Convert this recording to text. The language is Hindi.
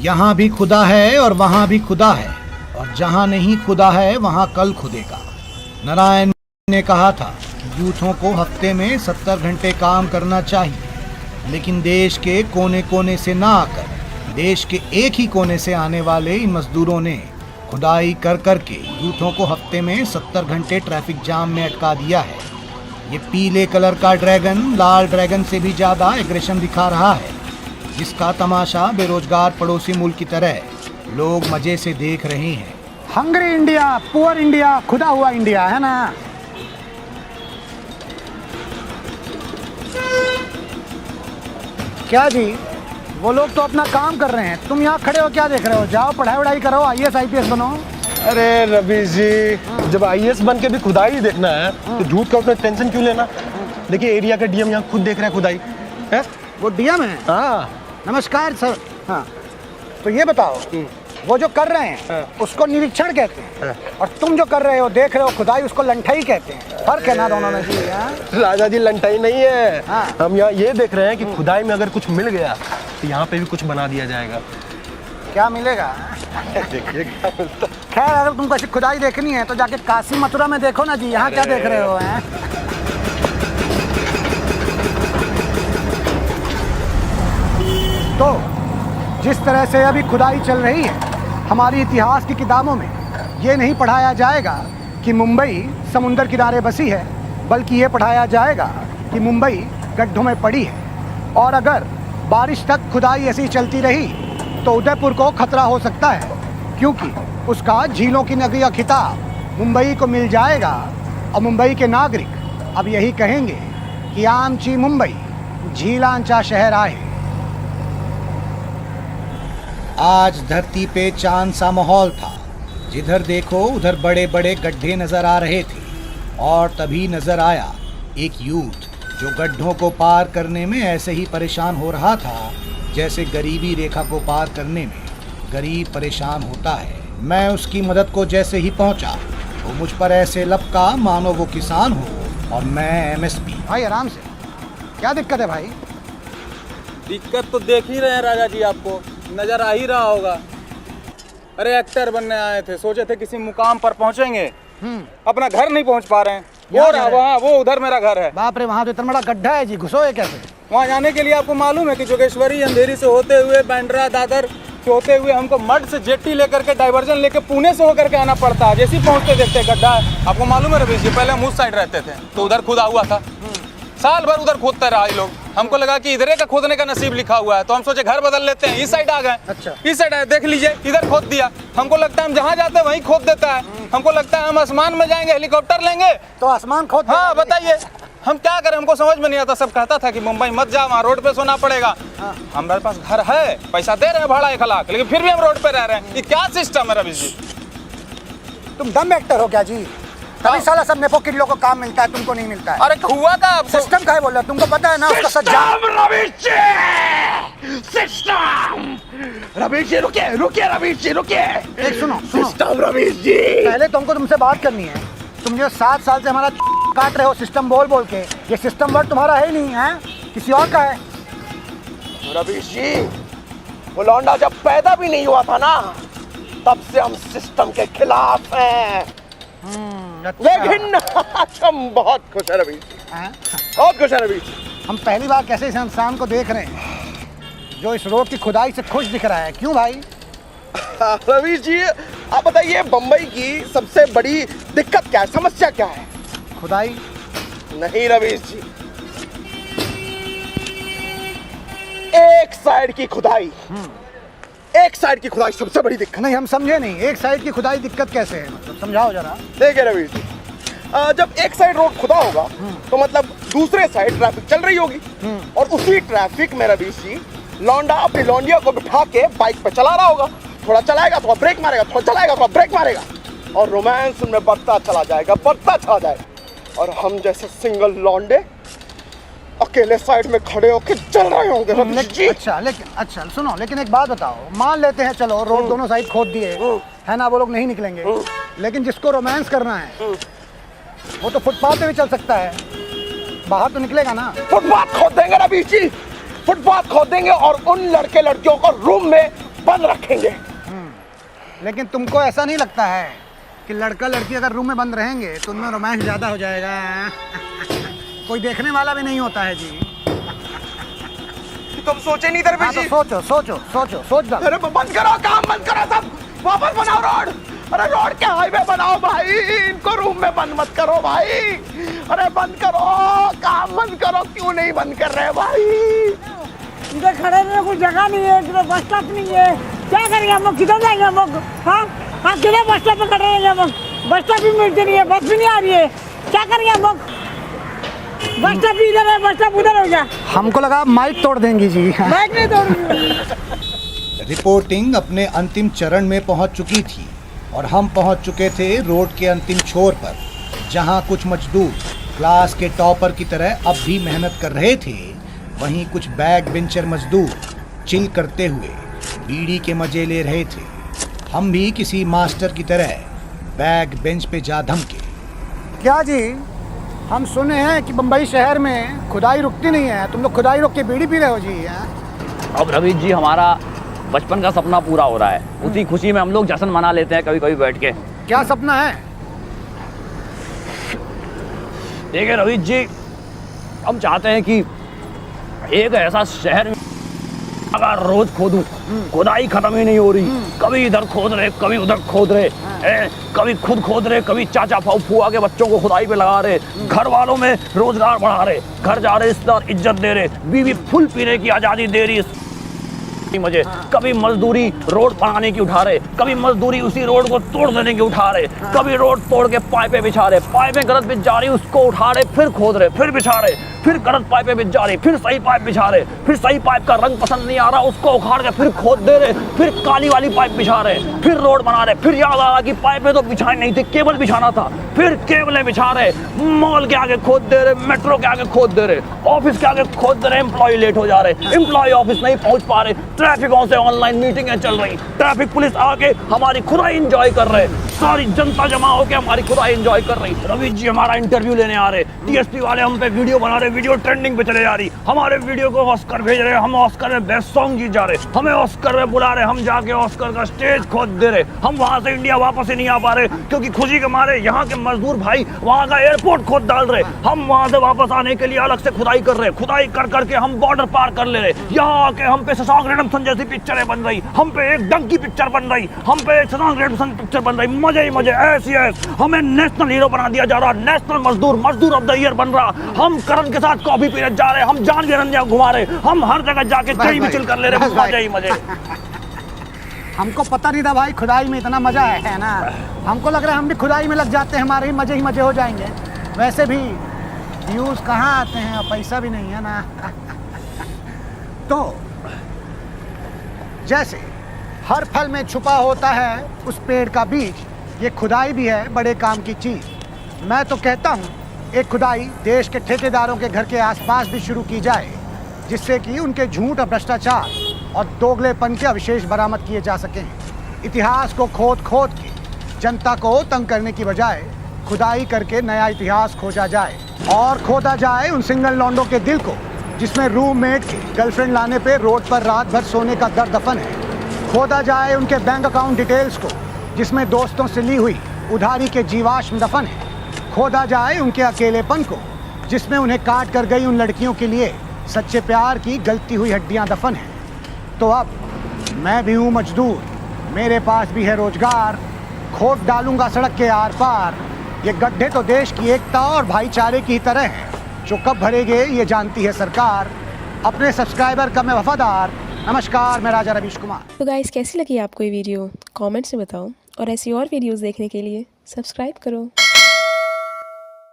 यहाँ भी खुदा है और वहाँ भी खुदा है, और जहाँ नहीं खुदा है वहाँ कल खुदेगा। नारायण ने कहा था यूथों को हफ्ते में 70 घंटे काम करना चाहिए, लेकिन देश के कोने कोने से ना आकर देश के एक ही कोने से आने वाले इन मजदूरों ने खुदाई कर कर के यूथों को हफ्ते में 70 घंटे ट्रैफिक जाम में अटका दिया है। ये पीले कलर का ड्रैगन लाल ड्रैगन से भी ज़्यादा एग्रेशन दिखा रहा है, जिसका तमाशा बेरोजगार पड़ोसी मुल्क की तरह लोग मजे से देख रहे हैं। हंग्री इंडिया, पुअर इंडिया, खुदा हुआ इंडिया, है ना। क्या जी, वो लोग तो अपना काम कर रहे हैं, तुम यहाँ खड़े हो क्या देख रहे हो? जाओ पढ़ाई वढ़ाई करो, IAS IPS बनो। अरे रवि जी, जब IAS बन के भी खुदाई ही देखना है तो झूठ का उतना टेंशन क्यों लेना? देखिए एरिया का DM यहाँ खुद देख रहा है खुदाई है। वो DM है? हाँ नमस्कार सर। हाँ, तो ये बताओ, वो जो कर रहे हैं उसको निरीक्षण कहते हैं, और तुम जो कर रहे हो देख रहे हो खुदाई, उसको लंठाई कहते हैं। फर्क है ना दोनों में जी। राजा जी, लंटाई नहीं है। हाँ। हम यहाँ ये देख रहे हैं कि खुदाई में अगर कुछ मिल गया तो यहाँ पे भी कुछ बना दिया जाएगा। क्या मिलेगा? देखिए खैर, अगर तुमको ऐसी खुदाई देखनी है तो जाके काशी मथुरा में देखो ना जी, यहाँ क्या देख रहे हो हैं? तो जिस तरह से अभी खुदाई चल रही है, हमारी इतिहास की किताबों में ये नहीं पढ़ाया जाएगा कि मुंबई समुंदर किनारे बसी है, बल्कि ये पढ़ाया जाएगा कि मुंबई गड्ढों में पड़ी है। और अगर बारिश तक खुदाई ऐसी चलती रही तो उदयपुर को खतरा हो सकता है, क्योंकि उसका झीलों की नगरी का खिताब मुंबई को मिल जाएगा। और मुंबई के नागरिक अब यही कहेंगे कि आमची मुंबई झीलांचा शहर आए। आज धरती पे चांद सा माहौल था, जिधर देखो उधर बड़े बड़े गड्ढे नजर आ रहे थे। और तभी नजर आया एक यूथ जो गड्ढों को पार करने में ऐसे ही परेशान हो रहा था जैसे गरीबी रेखा को पार करने में गरीब परेशान होता है। मैं उसकी मदद को जैसे ही पहुंचा, वो मुझ पर ऐसे लपका मानो वो किसान हो और मैं MSP। भाई आराम से, क्या दिक्कत है भाई? दिक्कत तो देख ही रहे हैं राजा जी, आपको नजर आ ही रहा होगा। अरे एक्टर बनने आए थे, सोचे थे किसी मुकाम पर पहुंचेंगे, अपना घर नहीं पहुंच पा रहे हैं। वो रहा वहाँ, वो उधर मेरा घर है। बाप रे, वहाँ तो इतना बड़ा गड्ढा है जी, घुसोगे कैसे? वहाँ जाने के लिए आपको मालूम है कि जोगेश्वरी अंधेरी से होते हुए बांद्रा दादर से होते हुए हमको मड से जेट्टी लेकर के डाइवर्जन लेके पुणे से होकर के आना पड़ता है। जैसे ही पहुँचते देखते गड्ढा है। आपको मालूम है रवीश जी, पहले हम उस साइड रहते थे तो उधर खुदा हुआ था, साल भर उधर खोदते रहा ये लोग। हमको लगा कि इधरे का खोदने का नसीब लिखा हुआ है, तो हम सोचे घर बदल लेते हैं, इस साइड आ गए। अच्छा। इस साइड आए, देख लीजिए इधर खोद दिया। हमको लगता है हम जहाँ जाते हैं वहीं खोद देता है। हमको लगता है हम आसमान में जाएंगे, हेलीकॉप्टर लेंगे तो आसमान खोद। हाँ बताइए हम क्या करें? हमको समझ में नहीं आता। सब कहता था कि मुंबई मत जा, वहाँ रोड पे सोना पड़ेगा। हमारे पास घर है, पैसा दे रहे हैं भाड़ा 1 लाख, लेकिन फिर भी हम रोड पे रह रहे हैं। ये क्या सिस्टम है रवि जी? तुम दम एक्टर हो क्या जी? तभी साला सब नेपो किल्लो को काम मिलता है, तुमको नहीं मिलता है। अरे हुआ था आपको? सिस्टम का है बोल रहा, तुमको पता है ना उसका सज्जा। सिस्टम रवीश जी, रुकिए रुकिए रवीश जी, रुकिए। एक सुनो सुनो, सिस्टम रवीश जी, पहले तुमको तुमसे बात करनी है। तुम जो 7 साल से हमारा काट रहे हो सिस्टम बोल बोल के, ये सिस्टम वर्ड तुम्हारा है ही नहीं है, किसी और का है। रवीश जी, वो लौंडा जब पैदा भी नहीं हुआ था ना, तब से हम सिस्टम के खिलाफ हैं। लेकिन हम बहुत खुश है रवीश जी, बहुत खुश है रवीश जी। हम पहली बार कैसे इस इंसान को देख रहे हैं जो इस रोड की खुदाई से खुश दिख रहा है। क्यों भाई? रवीश जी, आप बताइए बम्बई की सबसे बड़ी दिक्कत क्या है, समस्या क्या है? खुदाई नहीं रवीश जी, एक साइड की खुदाई, एक साइड की खुदाई सबसे बड़ी दिक्कत। नहीं, हम समझे नहीं, एक साइड की खुदाई दिक्कत कैसे है, मतलब समझाओ जरा। देखिए रवीश जी, जब एक साइड रोड खुदा होगा तो मतलब दूसरे साइड ट्रैफिक चल रही होगी, और उसी ट्रैफिक में रवीश जी लौंडा अपनी लौंडिया को बिठा के बाइक पे चला रहा होगा। थोड़ा चलाएगा, थोड़ा ब्रेक मारेगा, थोड़ा चलाएगा, थोड़ा ब्रेक मारेगा, और रोमांस उनमें बढ़ता चला जाएगा, बढ़ता चला जाएगा। और हम जैसे सिंगल लौंडे अकेले साइड में खड़े होकर चल रहे होंगे रवीश जी। अच्छा सुनो, लेकिन एक बात बताओ, मान लेते हैं चलो रोड दोनों साइड खोद दिए है ना, वो लोग नहीं निकलेंगे, लेकिन जिसको रोमांस करना है वो तो फुटपाथ पे भी चल सकता है, बाहर तो निकलेगा ना। फुटपाथ खोद देंगे रवीश जी, फुटपाथ खोद देंगे और उन लड़के लड़कियों को रूम में बंद रखेंगे। लेकिन तुमको ऐसा नहीं लगता है कि लड़का लड़की अगर रूम में बंद रहेंगे तो उनमें रोमांस ज़्यादा हो जाएगा? कोई देखने वाला भी नहीं होता है जी। तुम सोचे नहीं दरवेश हाँ, तो जी? सोच डालो। अरे बंद करो, काम बंद करो सब, वापस बनाओ रोड। अरे रोड के हाईवे बनाओ भाई, इनको रूम में बंद मत करो भाई। अरे बंद करो, काम बंद करो, क्यों नहीं बंद कर रहे भाई? इधर खड़े रहने को जगह नहीं है, इधर बस स्टॉप नहीं है, क्या करेंगे हम लोग? किधर जाएंगे हम लोग? हाँ हाँ, किधर बस स्टॉप पे खड़े रहेंगे हम लोग? बस स्टॉप भी मिलती नहीं है, बस भी नहीं आ रही है, क्या करेंगे हम लोग? बस स्टॉप भी इधर है, बस स्टॉप उधर हो गया। हमको लगा माइक तोड़ देंगी जी। बाइक नहीं तोड़ूंगी। रिपोर्टिंग अपने अंतिम चरण में पहुंच चुकी थी और हम पहुंच चुके थे रोड के अंतिम छोर पर, जहां कुछ मजदूर क्लास के टॉपर की तरह अब भी मेहनत कर रहे थे, वहीं कुछ बैक बेंचर मजदूर चिल करते हुए बीड़ी के मजे ले रहे थे। हम भी किसी मास्टर की तरह बैक बेंच पे जा धमके। क्या जी, हम सुने हैं कि बम्बई शहर में खुदाई रुकती नहीं है, तुम लोग खुदाई रोक के बीड़ी पी रहे हो जी? अब रवि जी, हमारा बचपन का सपना पूरा हो रहा है, उसी खुशी में हम लोग जश्न मना लेते हैं कभी कभी बैठ के। क्या सपना है? देखिए रवि जी, हम चाहते हैं कि एक ऐसा शहर में अगर रोज खोदूं, खुदाई खत्म ही नहीं हो रही, कभी इधर खोद रहे कभी उधर खोद रहे, कभी खुद खोद रहे कभी चाचा फुआ के बच्चों को खुदाई पे लगा रहे, घर वालों में रोजगार बढ़ा रहे, घर जा रहे रिश्तेदार इज्जत दे रहे, बीवी फुल पीने की आजादी दे रही, मुझे कभी मजदूरी रोड बनाने की उठा रहे, कभी मजदूरी उसी रोड को तोड़ देने की उठा रहे, कभी रोड तोड़ के पाइपें बिछा रहे, पाइपें गलत बिछ जा रही उसको उठा रहे फिर खोद रहे, फिर बिछा रहे, फिर गलत पाइपें बिछ जा रही, फिर सही पाइप बिछा रहे, फिर सही पाइप का रंग पसंद नहीं आ रहा उसको उखाड़ के फिर खोद दे रहे, फिर काली वाली पाइप बिछा रहे, फिर रोड बना रहे, फिर याद आ रहा कि पाइपें तो बिछाई नहीं थी, केबल बिछाना था, फिर केबलें बिछा रहे, मॉल के आगे खोद दे रहे, मेट्रो के आगे खोद दे रहे, ऑफिस के आगे खोद दे रहे, एम्प्लॉय लेट हो जा रहे, एम्प्लॉय ऑफिस नहीं पहुंच पा रहे, ट्रैफिकों से ऑनलाइन मीटिंगें चल रही, ट्रैफिक पुलिस आके हमारी खुदाई एंजॉय कर रहे, सारी जनता जमा होकर हमारी खुदाई एंजॉय कर रही। रवि जी हमारा इंटरव्यू लेने आ रहे, टीएसपी वाले हम पे वीडियो बना रहे, वीडियो ट्रेंडिंग पे चले जा रही, हमारे वीडियो को ऑस्कर भेज रहे, हम ऑस्कर में बेस्ट सॉन्ग जीत जा रहे, हमें ऑस्कर में बुला रहे, हम जाके ऑस्कर का स्टेज खोद दे रहे, हम वहां से इंडिया वापस ही नहीं आ पा रहे क्योंकि खुशी के मारे यहाँ के मजदूर भाई वहां का एयरपोर्ट खोद डाल रहे, हम वहां से वापस आने के लिए अलग से खुदाई कर रहे, खुदाई कर करके हम बॉर्डर पार कर ले रहे, यहाँ आके हम पे शशांक रिडेम्पशन जैसी पिक्चरें बन रही, हम पे एक डंकी पिक्चर बन रही, हम पे एक शशांक रिडेम्पशन पिक्चर बन रही, मजे ही मजे, ऐसी हमें नेशनल हीरो बना दिया जा रहा, नेशनल मजदूर ऑफ द ईयर बन रहा, हम करण के साथ कॉफी पीने जा रहे, हम जान रंजिया घुमा रहे, हम हर जगह जाके चई मिचल कर ले रहे, मजे ही मजे। हमको पता नहीं था भाई खुदाई में इतना मजा है ना, हमको लग रहा है हम भी खुदाई में लग जाते हैं, हमारे ही मजे हो जाएंगे। वैसे भी व्यूज कहाँ आते हैं और पैसा भी नहीं है ना। तो जैसे हर फल में छुपा होता है उस पेड़ का बीज, ये खुदाई भी है बड़े काम की चीज। मैं तो कहता हूँ एक खुदाई देश के ठेकेदारों के घर के आसपास भी शुरू की जाए, जिससे कि उनके झूठ और भ्रष्टाचार और दोगलेपन के अवशेष बरामद किए जा सकें। इतिहास को खोद खोद के जनता को तंग करने की बजाय खुदाई करके नया इतिहास खोजा जाए और खोदा जाए उन सिंगल लौंडों के दिल को जिसमें रूममेट की गर्लफ्रेंड लाने पे रोड पर रात भर सोने का दर्द दफन है। खोदा जाए उनके बैंक अकाउंट डिटेल्स को जिसमें दोस्तों से ली हुई उधारी के जीवाश्म दफन है। खोदा जाए उनके अकेलेपन को जिसमें उन्हें काट कर गई उन लड़कियों के लिए सच्चे प्यार की गलती हुई हड्डियां दफन है। तो अब मैं भी हूँ मजदूर, मेरे पास भी है रोजगार, खोद डालूंगा सड़क के आर पार। ये गड्ढे तो देश की एकता और भाईचारे की तरह हैं, जो कब भरेंगे ये जानती है सरकार। अपने सब्सक्राइबर का मैं वफादार। नमस्कार, मैं राजा रवीश कुमार। तो गाइस, कैसी लगी आपको ये वीडियो? कमेंट्स में बताओ और ऐसी और वीडियोस देखने के लिए सब्सक्राइब करो।